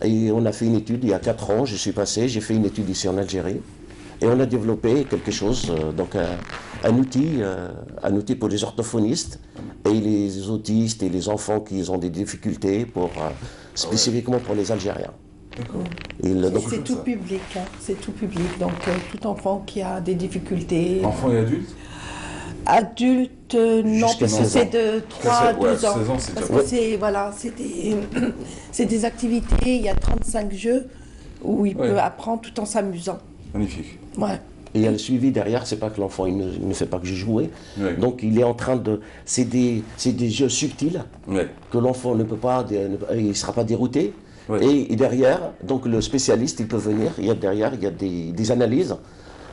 Et on a fait une étude il y a 4 ans, je suis passé, j'ai fait une étude ici en Algérie. Et on a développé quelque chose, un outil pour les orthophonistes et les autistes et les enfants qui ont des difficultés spécifiquement pour les Algériens. C'est tout public, hein. C'est tout public, donc tout enfant qui a des difficultés. Enfants et adultes? Adultes, non, parce que c'est de 3 à 12 ans. 16 ans, c'est parce que c'est des activités, il y a 35 jeux où il peut apprendre tout en s'amusant. Magnifique. Ouais. Et il y a le suivi derrière, c'est pas que l'enfant il ne fait pas que jouer. Ouais. Donc il est en train de. C'est des jeux subtils que l'enfant ne peut pas, il ne sera pas dérouté. Ouais. Et derrière, donc le spécialiste, il peut venir, derrière, il y a des analyses.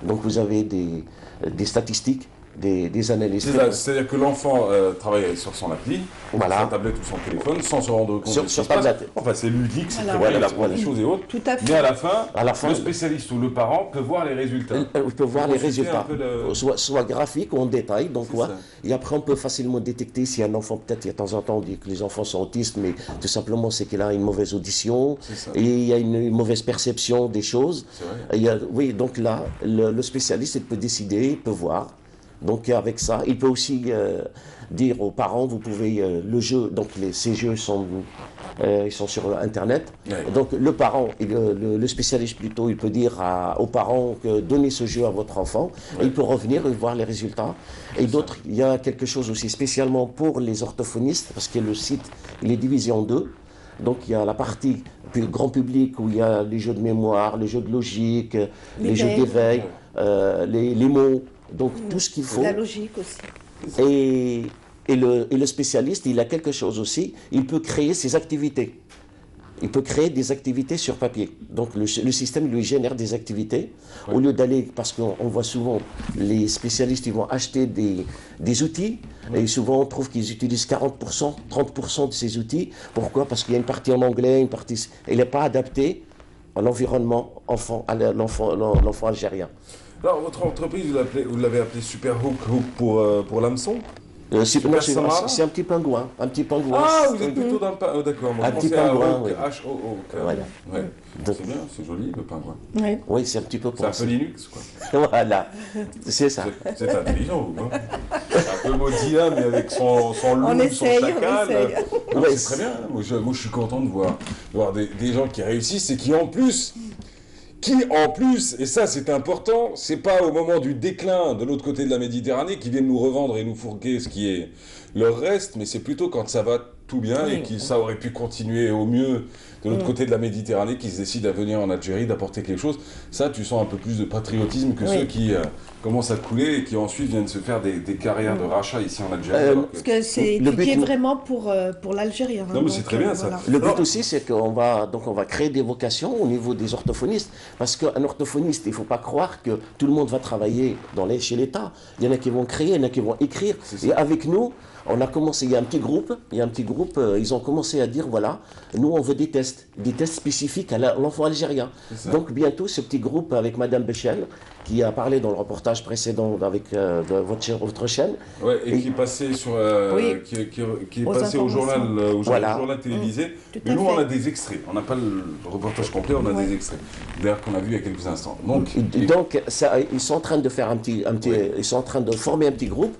Donc vous avez des statistiques, des analyses. C'est-à-dire que l'enfant travaille sur son appli, voilà. Sa tablette ou son téléphone, sans se rendre compte sur tablette. Enfin, c'est ludique, c'est voilà. très bien, la chose et autres. Tout à fait. Mais à la fin, le spécialiste ou le parent peut voir les résultats. Il peut voir les résultats, soit graphiques ou en détail. Donc, et après, on peut facilement détecter si un enfant, peut-être, il y a de temps en temps, on dit que les enfants sont autistes, mais tout simplement, c'est qu'il a une mauvaise audition et il y a une mauvaise perception des choses. Oui, donc là, le spécialiste, il peut décider, il peut voir. Donc avec ça, il peut aussi dire aux parents, vous pouvez le jeu, donc ces jeux ils sont sur Internet. Ouais. Donc le parent, le spécialiste plutôt, il peut dire aux parents que donnez ce jeu à votre enfant, et il peut revenir et voir les résultats. Et d'autres, il y a quelque chose aussi spécialement pour les orthophonistes, parce que le site, il est divisé en deux. Donc il y a la partie grand public où il y a les jeux de mémoire, les jeux de logique, les jeux d'éveil, les mots. Donc tout ce qu'il faut. La logique aussi. Et le spécialiste, il a quelque chose aussi, il peut créer ses activités. Il peut créer des activités sur papier. Donc le système lui génère des activités. Au lieu d'aller, parce qu'on voit souvent, les spécialistes, ils vont acheter des outils, et souvent on trouve qu'ils utilisent 40%, 30% de ces outils. Pourquoi? Parce qu'il y a une partie en anglais, une partie... Elle n'est pas adaptée à l'environnement à l'enfant algérien. Alors, votre entreprise, vous l'avez appelé Super Hook pour l'hameçon? C'est un petit pingouin. Ah, vous êtes plutôt dans le pingouin. D'accord. Un petit pingouin, oui. H-O-O. Voilà. Ouais. C'est bien, c'est joli le pingouin. Oui, c'est un petit peu pour ça. C'est un peu Linux, quoi. Voilà, c'est ça. C'est intelligent, vous. Hein. C'est un peu maudit, là, mais avec son loup, son chacal. C'est très bien. Moi, je suis content de voir des gens qui réussissent et qui, en plus, et ça c'est important, c'est pas au moment du déclin de l'autre côté de la Méditerranée qui viennent nous revendre et nous fourguer ce qui est leur reste, mais c'est plutôt quand ça va tout bien et que ça aurait pu continuer au mieux de l'autre côté de la Méditerranée, qui se décident à venir en Algérie, d'apporter quelque chose. Ça, tu sens un peu plus de patriotisme que ceux qui commencent à couler et qui ensuite viennent se faire des carrières de rachat ici en Algérie. Parce que c'est étudié vraiment pour l'Algérie. Non, mais c'est très bien ça. Le but aussi, c'est qu'on va créer des vocations au niveau des orthophonistes. Parce qu'un orthophoniste, il ne faut pas croire que tout le monde va travailler chez l'État. Il y en a qui vont créer, il y en a qui vont écrire. Et avec nous, on a commencé, il y a un petit groupe, ils ont commencé à dire, voilà, nous on veut des tests spécifiques à l'enfant algérien. Donc bientôt, ce petit groupe avec Madame Béchel, qui a parlé dans le reportage précédent avec votre chaîne. Ouais, et qui est passé qui est passé au journal télévisé. Mais nous, on a des extraits. On n'a pas le reportage complet, on a des extraits. D'ailleurs, qu'on a vu il y a quelques instants. Donc ils sont en train de faire ils sont en train de former un petit groupe,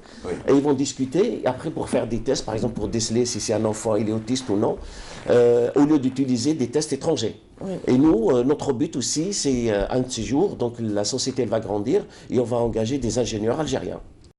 et ils vont discuter, et après pour faire des tests, par exemple pour déceler si c'est un enfant, il est autiste ou non, au lieu d'utiliser des tests étrangers. Et nous, notre but aussi, c'est un de ces jours, donc la société va grandir et on va engager des ingénieurs algériens.